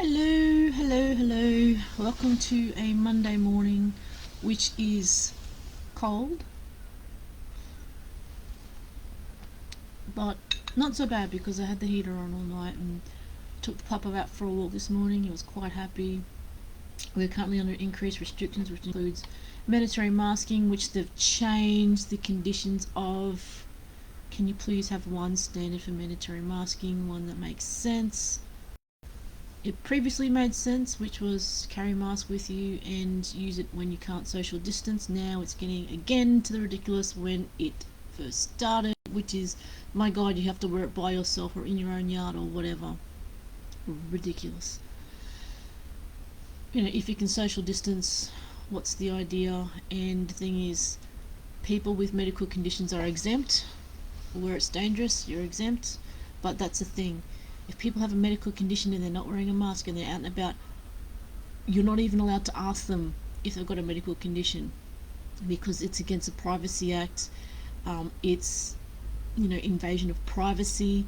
Hello, hello, hello. Welcome to a Monday morning, which is cold, but not so bad because I had the heater on all night and took the pup out for a walk this morning. He was quite happy. We're currently under increased restrictions, which includes mandatory masking, which they've changed the conditions of. Can you please have one standard for mandatory masking, one that makes sense? It previously made sense, which was carry a mask with you and use it when you can't social distance. Now it's getting again to the ridiculous when it first started, which is, my god, you have to wear it by yourself or in your own yard or whatever. Ridiculous. If you can social distance, what's the idea? And the thing is, people with medical conditions are exempt. Where it's dangerous, you're exempt. But that's the thing. If people have a medical condition and they're not wearing a mask and they're out and about, you're not even allowed to ask them if they've got a medical condition because it's against the Privacy Act. It's, invasion of privacy.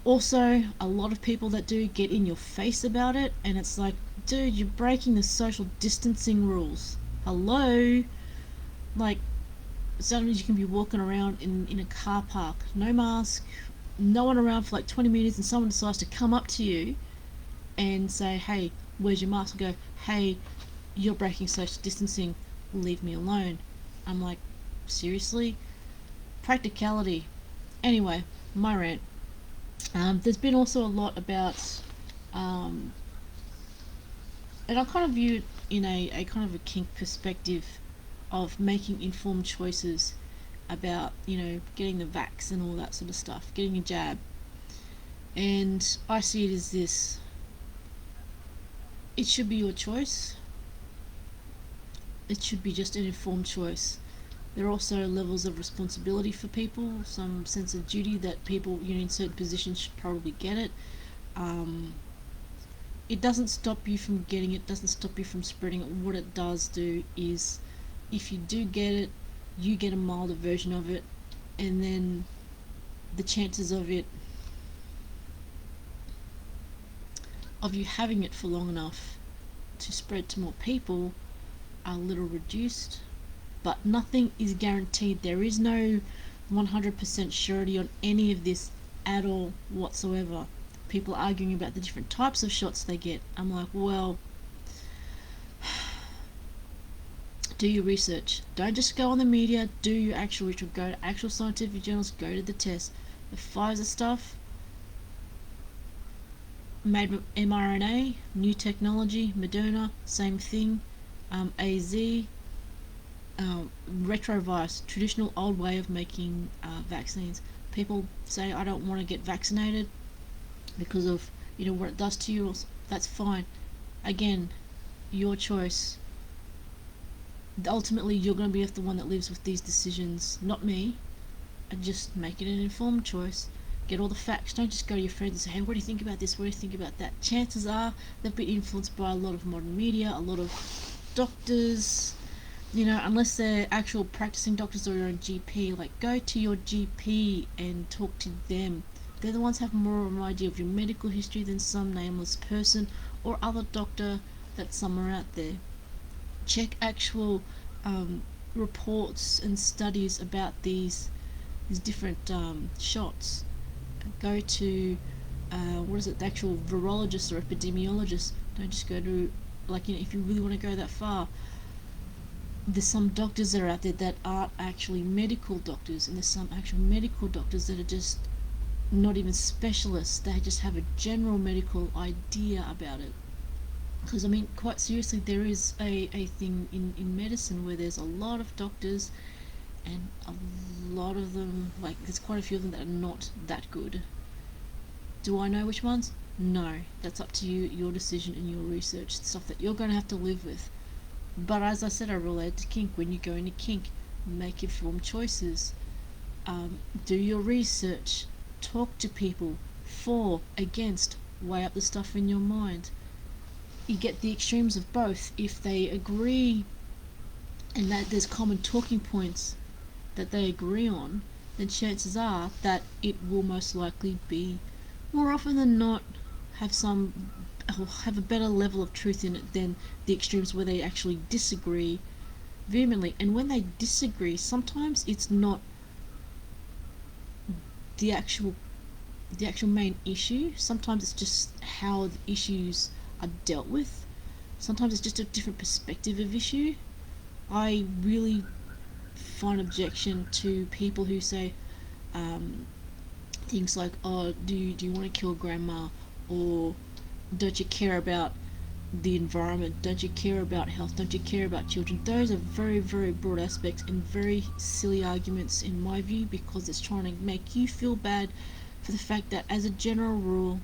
Also, a lot of people that do get in your face about it, and it's like, dude, you're breaking the social distancing rules. Hello? Like, sometimes you can be walking around in a car park, no mask, no one around for like 20 minutes, and someone decides to come up to you and say, hey, where's your mask? And go, hey, you're breaking social distancing, leave me alone. I'm like, seriously? Practicality. Anyway, my rant. There's been also a lot about, and I kind of view it in a kind of a kink perspective of making informed choices about, getting the vax and all that sort of stuff, getting a jab. And I see it as this: it should be your choice. It should be just an informed choice. There are also levels of responsibility for people, some sense of duty that people, in certain positions should probably get it. It doesn't stop you from getting it, doesn't stop you from spreading it. What it does do is, if you do get it, you get a milder version of it, and then the chances of you having it for long enough to spread to more people are a little reduced. But nothing is guaranteed. There is no 100% surety on any of this at all whatsoever. People arguing about the different types of shots they get. I'm like, well, do your research. Don't just go on the media. Do your actual research. Go to actual scientific journals. Go to the tests. The Pfizer stuff, made with mRNA, new technology. Moderna, same thing. AZ, retrovirus, traditional old way of making vaccines. People say, I don't want to get vaccinated because of what it does to you. That's fine. Again, your choice. Ultimately, you're going to be the one that lives with these decisions, not me. And just make it an informed choice. Get all the facts. Don't just go to your friends and say, hey, what do you think about this? What do you think about that? Chances are they've been influenced by a lot of modern media, a lot of doctors, unless they're actual practicing doctors or your own GP. Like, go to your GP and talk to them. They're the ones who have more of an idea of your medical history than some nameless person or other doctor that's somewhere out there. Check actual reports and studies about these different shots. Go to the actual virologist or epidemiologist. Don't just go to, if you really want to go that far. There's some doctors that are out there that aren't actually medical doctors, and there's some actual medical doctors that are just not even specialists. They just have a general medical idea about it. Because, quite seriously, there is a thing in medicine where there's a lot of doctors, and a lot of them, there's quite a few of them that are not that good. Do I know which ones? No. That's up to you, your decision and your research, stuff that you're going to have to live with. But as I said, I relate to kink. When you go into kink, make informed choices. Do your research. Talk to people. For, against, weigh up the stuff in your mind. You get the extremes of both. If they agree and that there's common talking points that they agree on, then chances are that it will most likely be, more often than not, have some, or have a better level of truth in it than the extremes where they actually disagree vehemently. And when they disagree, sometimes it's not the actual main issue. Sometimes it's just how the issues are dealt with. Sometimes it's just a different perspective of issue. I really find objection to people who say things like, "Oh, do you want to kill grandma?" or "Don't you care about the environment? Don't you care about health? Don't you care about children?" Those are very, very broad aspects and very silly arguments in my view, because it's trying to make you feel bad for the fact that, as a general rule,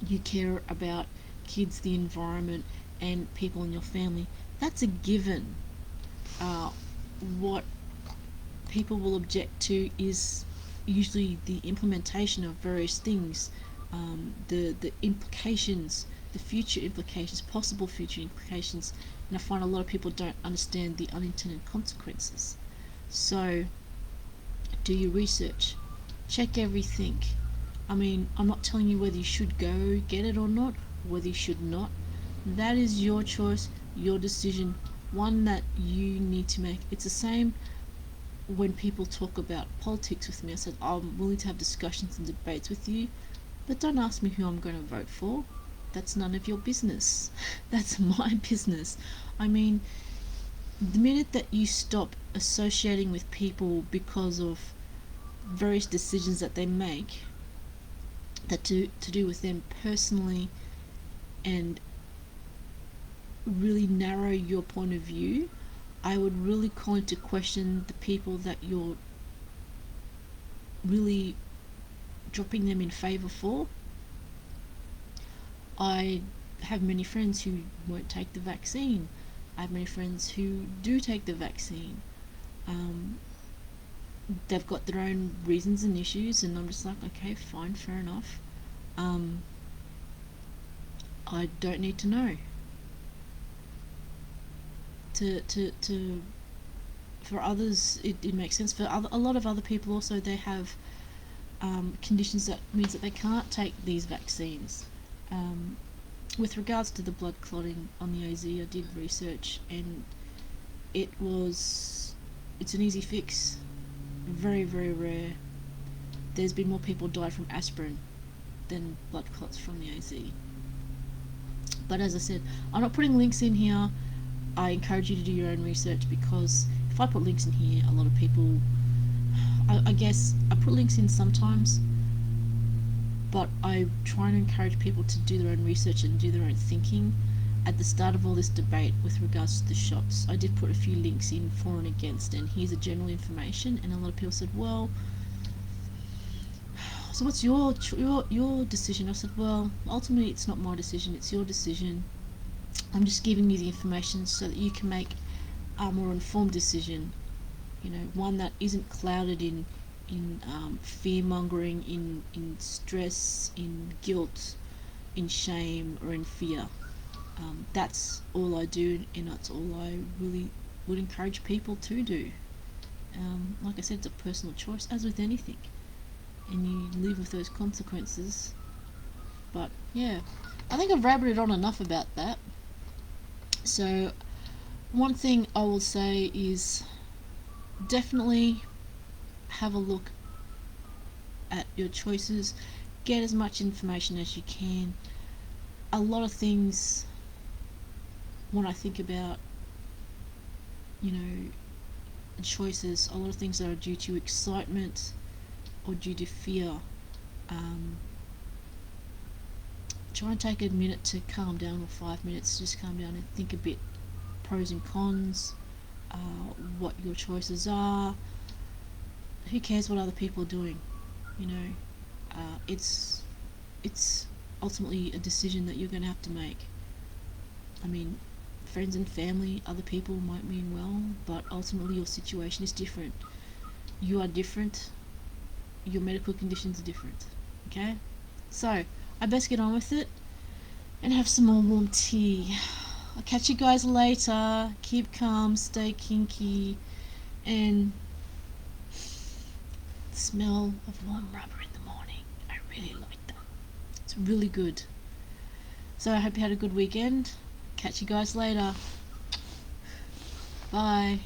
you care about kids, the environment, and people in your family. That's a given. What people will object to is usually the implementation of various things, the implications, the future implications, possible future implications, and I find a lot of people don't understand the unintended consequences. So, do your research, check everything. I mean, I'm not telling you whether you should go get it or not, whether you should not. That is your choice, your decision, one that you need to make. It's the same when people talk about politics with me. I said, I'm willing to have discussions and debates with you, but don't ask me who I'm going to vote for. That's none of your business. That's my business. I mean, the minute that you stop associating with people because of various decisions that they make that to do with them personally, and really narrow your point of view, I would really call into question the people that you're really dropping them in favour for. I have many friends who won't take the vaccine. I have many friends who do take the vaccine. Um, they've got their own reasons and issues, and I'm just like, okay, fine, fair enough. I don't need to know. To For others, it makes sense. For a lot of other people also, they have conditions that means that they can't take these vaccines. With regards to the blood clotting on the AZ, I did research, and it's an easy fix. Very, very rare. There's been more people died from aspirin than blood clots from the AZ. But as I said, I'm not putting links in here. I encourage you to do your own research, because if I put links in here, a lot of people, I guess I put links in sometimes, but I try and encourage people to do their own research and do their own thinking. At the start of all this debate with regards to the shots, I did put a few links in for and against, and here's the general information, and a lot of people said, well, so what's your decision? I said, well, ultimately it's not my decision, it's your decision. I'm just giving you the information so that you can make a more informed decision, one that isn't clouded in fear mongering, in stress, in guilt, in shame, or in fear. That's all I do, and that's all I really would encourage people to do. Like I said, it's a personal choice, as with anything, and you live with those consequences. But yeah, I think I've rabbited on enough about that. So one thing I will say is, definitely have a look at your choices, get as much information as you can. A lot of things, when I think about choices, a lot of things that are due to excitement or due to fear, try and take a minute to calm down, or 5 minutes, just calm down and think a bit, pros and cons, what your choices are. Who cares what other people are doing? It's ultimately a decision that you're going to have to make. I mean, friends and family, other people might mean well, but ultimately your situation is different. You are different. Your medical conditions are different. Okay? So, I best get on with it and have some more warm tea. I'll catch you guys later. Keep calm, stay kinky, and the smell of warm rubber in the morning. I really like that. It's really good. So I hope you had a good weekend. Catch you guys later. Bye.